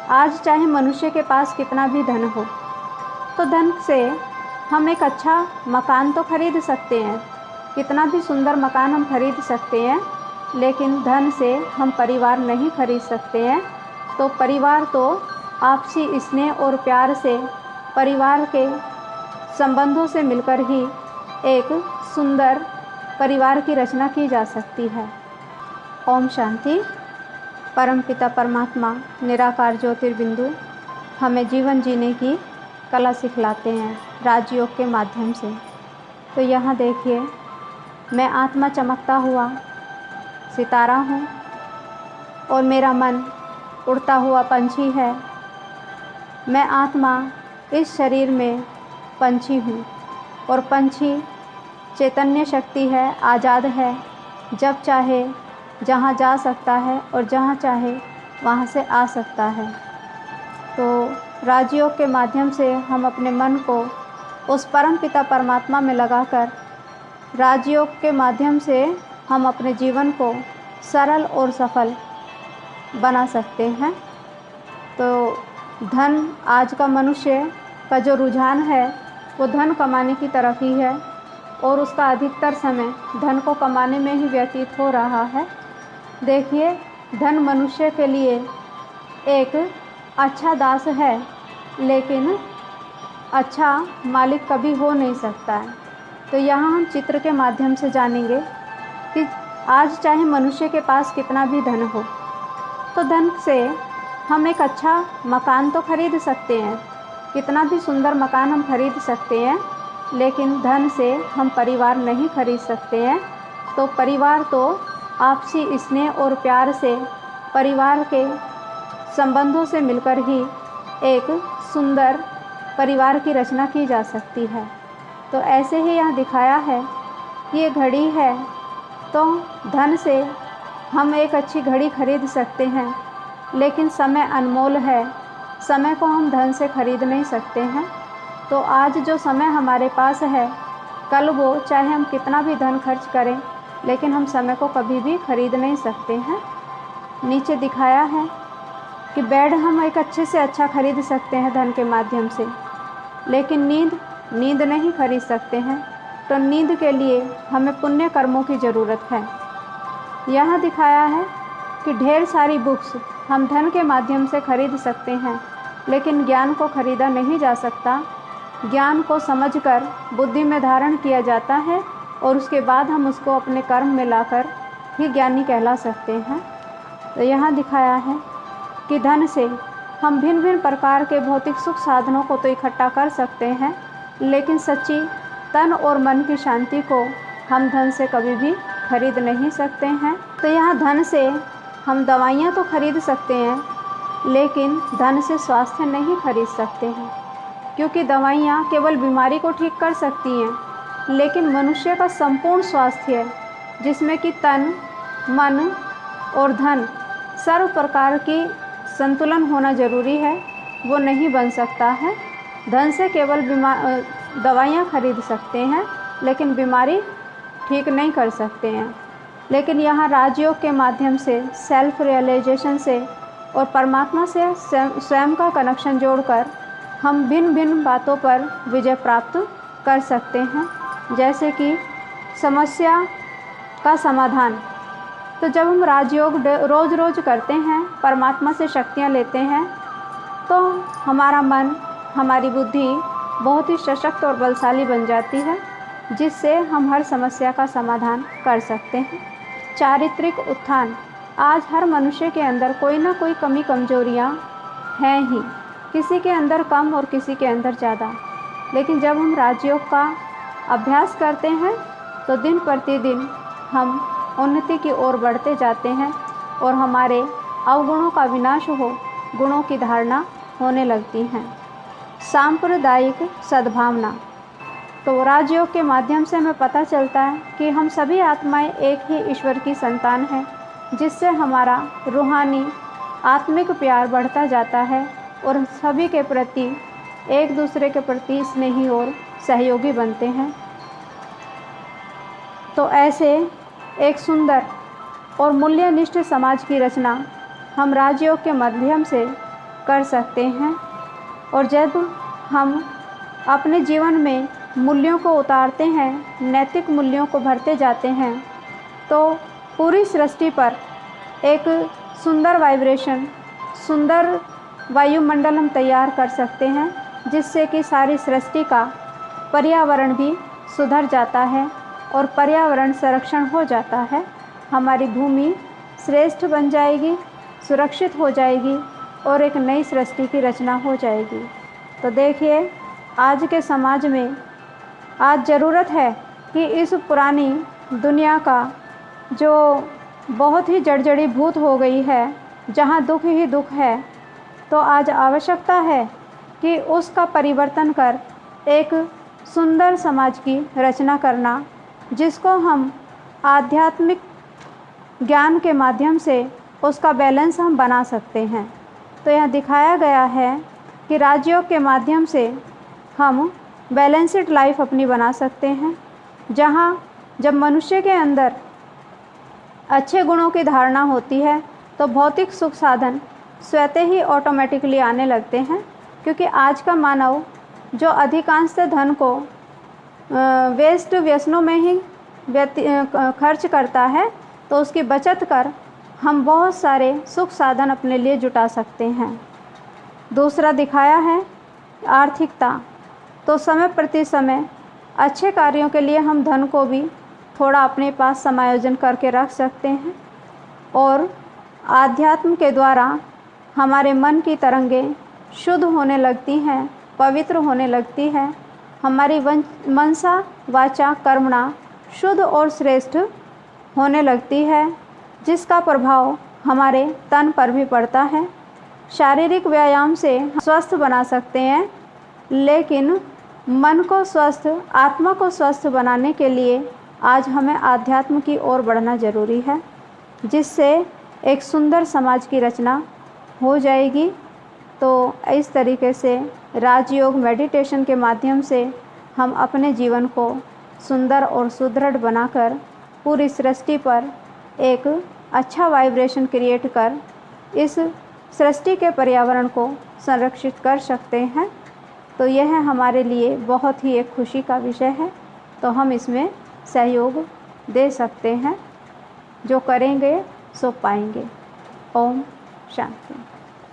आज चाहे मनुष्य के पास कितना भी धन हो, तो धन से हम एक अच्छा मकान तो खरीद सकते हैं, कितना भी सुंदर मकान हम खरीद सकते हैं, लेकिन धन से हम परिवार नहीं खरीद सकते हैं। तो परिवार तो आपसी स्नेह और प्यार से, परिवार के संबंधों से मिलकर ही एक सुंदर परिवार की रचना की जा सकती है। ओम शांति। परमपिता परमात्मा निराकार ज्योतिर्बिंदु हमें जीवन जीने की कला सिखलाते हैं राजयोग के माध्यम से। तो यहाँ देखिए, मैं आत्मा चमकता हुआ सितारा हूँ और मेरा मन उड़ता हुआ पंछी है। मैं आत्मा इस शरीर में पंछी हूँ और पंछी चैतन्य शक्ति है, आज़ाद है, जब चाहे जहाँ जा सकता है और जहाँ चाहे वहाँ से आ सकता है। तो राजयोग के माध्यम से हम अपने मन को उस परम पिता परमात्मा में लगाकर राजयोग के माध्यम से हम अपने जीवन को सरल और सफल बना सकते हैं। तो धन, आज का मनुष्य का जो रुझान है वो धन कमाने की तरफ ही है और उसका अधिकतर समय धन को कमाने में ही व्यतीत हो रहा है। देखिए, धन मनुष्य के लिए एक अच्छा दास है, लेकिन अच्छा मालिक कभी हो नहीं सकता है। तो यहाँ हम चित्र के माध्यम से जानेंगे कि आज चाहे मनुष्य के पास कितना भी धन हो, तो धन से हम एक अच्छा मकान तो खरीद सकते हैं, कितना भी सुंदर मकान हम खरीद सकते हैं, लेकिन धन से हम परिवार नहीं खरीद सकते हैं। तो परिवार तो आपसी स्नेह और प्यार से, परिवार के संबंधों से मिलकर ही एक सुंदर परिवार की रचना की जा सकती है। तो ऐसे ही यहाँ दिखाया है कि ये घड़ी है, तो धन से हम एक अच्छी घड़ी खरीद सकते हैं, लेकिन समय अनमोल है, समय को हम धन से खरीद नहीं सकते हैं। तो आज जो समय हमारे पास है, कल वो चाहे हम कितना भी धन खर्च करें, लेकिन हम समय को कभी भी खरीद नहीं सकते हैं। नीचे दिखाया है कि बेड हम एक अच्छे से अच्छा खरीद सकते हैं धन के माध्यम से, लेकिन नींद नहीं खरीद सकते हैं। तो नींद के लिए हमें पुण्य कर्मों की ज़रूरत है। यहाँ दिखाया है कि ढेर सारी बुक्स हम धन के माध्यम से खरीद सकते हैं, लेकिन ज्ञान को खरीदा नहीं जा सकता। ज्ञान को समझकर बुद्धि में धारण किया जाता है और उसके बाद हम उसको अपने कर्म में लाकर ही ज्ञानी कहला सकते हैं। तो यहाँ दिखाया है कि धन से हम भिन्न भिन्न प्रकार के भौतिक सुख साधनों को तो इकट्ठा कर सकते हैं, लेकिन सच्ची तन और मन की शांति को हम धन से कभी भी खरीद नहीं सकते हैं। तो यहाँ धन से हम दवाइयाँ तो खरीद सकते हैं, लेकिन धन से स्वास्थ्य नहीं खरीद सकते हैं, क्योंकि दवाइयाँ केवल बीमारी को ठीक कर सकती हैं, लेकिन मनुष्य का संपूर्ण स्वास्थ्य, जिसमें कि तन, मन और धन सर्व प्रकार की संतुलन होना ज़रूरी है, वो नहीं बन सकता है। धन से केवल दवाइयाँ खरीद सकते हैं, लेकिन बीमारी ठीक नहीं कर सकते हैं। लेकिन यहाँ राजयोग के माध्यम से, सेल्फ रियलाइजेशन से और परमात्मा से स्वयं का कनेक्शन जोड़कर हम भिन्न भिन्न बातों पर विजय प्राप्त कर सकते हैं। जैसे कि समस्या का समाधान, तो जब हम राजयोग रोज़ करते हैं, परमात्मा से शक्तियाँ लेते हैं, तो हमारा मन, हमारी बुद्धि बहुत ही सशक्त और बलशाली बन जाती है, जिससे हम हर समस्या का समाधान कर सकते हैं। चारित्रिक उत्थान, आज हर मनुष्य के अंदर कोई ना कोई कमी कमजोरियाँ हैं ही, किसी के अंदर कम और किसी के अंदर ज़्यादा। लेकिन जब हम राजयोग का अभ्यास करते हैं, तो दिन प्रतिदिन हम उन्नति की ओर बढ़ते जाते हैं और हमारे अवगुणों का विनाश हो, गुणों की धारणा होने लगती हैं। सांप्रदायिक सद्भावना, तो राजयोग के माध्यम से हमें पता चलता है कि हम सभी आत्माएं एक ही ईश्वर की संतान हैं, जिससे हमारा रूहानी आत्मिक प्यार बढ़ता जाता है और सभी के प्रति, एक दूसरे के प्रति स्नेही और सहयोगी बनते हैं। तो ऐसे एक सुंदर और मूल्यनिष्ठ समाज की रचना हम राजयोग के माध्यम से कर सकते हैं। और जब हम अपने जीवन में मूल्यों को उतारते हैं, नैतिक मूल्यों को भरते जाते हैं, तो पूरी सृष्टि पर एक सुंदर वाइब्रेशन, सुंदर वायुमंडल हम तैयार कर सकते हैं, जिससे कि सारी सृष्टि का पर्यावरण भी सुधर जाता है और पर्यावरण संरक्षण हो जाता है। हमारी भूमि श्रेष्ठ बन जाएगी, सुरक्षित हो जाएगी और एक नई सृष्टि की रचना हो जाएगी। तो देखिए, आज के समाज में आज ज़रूरत है कि इस पुरानी दुनिया का जो बहुत ही जर्जरीभूत हो गई है, जहाँ दुख ही दुख है, तो आज आवश्यकता है कि उसका परिवर्तन कर एक सुंदर समाज की रचना करना, जिसको हम आध्यात्मिक ज्ञान के माध्यम से उसका बैलेंस हम बना सकते हैं। तो यहाँ दिखाया गया है कि राजयोग के माध्यम से हम बैलेंस्ड लाइफ अपनी बना सकते हैं, जहाँ जब मनुष्य के अंदर अच्छे गुणों की धारणा होती है तो भौतिक सुख साधन स्वतः ही ऑटोमेटिकली आने लगते हैं। क्योंकि आज का मानव जो अधिकांश धन को वेस्ट व्यसनों में ही खर्च करता है, तो उसकी बचत कर हम बहुत सारे सुख साधन अपने लिए जुटा सकते हैं। दूसरा दिखाया है आर्थिकता। तो समय प्रति समय अच्छे कार्यों के लिए हम धन को भी थोड़ा अपने पास समायोजन करके रख सकते हैं। और आध्यात्म के द्वारा हमारे मन की तरंगें शुद्ध होने लगती हैं, पवित्र होने लगती है। हमारी मनसा वाचा कर्मणा शुद्ध और श्रेष्ठ होने लगती है, जिसका प्रभाव हमारे तन पर भी पड़ता है। शारीरिक व्यायाम से स्वस्थ बना सकते हैं, लेकिन मन को स्वस्थ, आत्मा को स्वस्थ बनाने के लिए आज हमें आध्यात्म की ओर बढ़ना ज़रूरी है, जिससे एक सुंदर समाज की रचना हो जाएगी। तो इस तरीके से राजयोग मेडिटेशन के माध्यम से हम अपने जीवन को सुंदर और सुदृढ़ बनाकर पूरी सृष्टि पर एक अच्छा वाइब्रेशन क्रिएट कर इस सृष्टि के पर्यावरण को संरक्षित कर सकते हैं। तो यह हमारे लिए बहुत ही एक खुशी का विषय है। तो हम इसमें सहयोग दे सकते हैं, जो करेंगे सो पाएंगे। ओम शांति।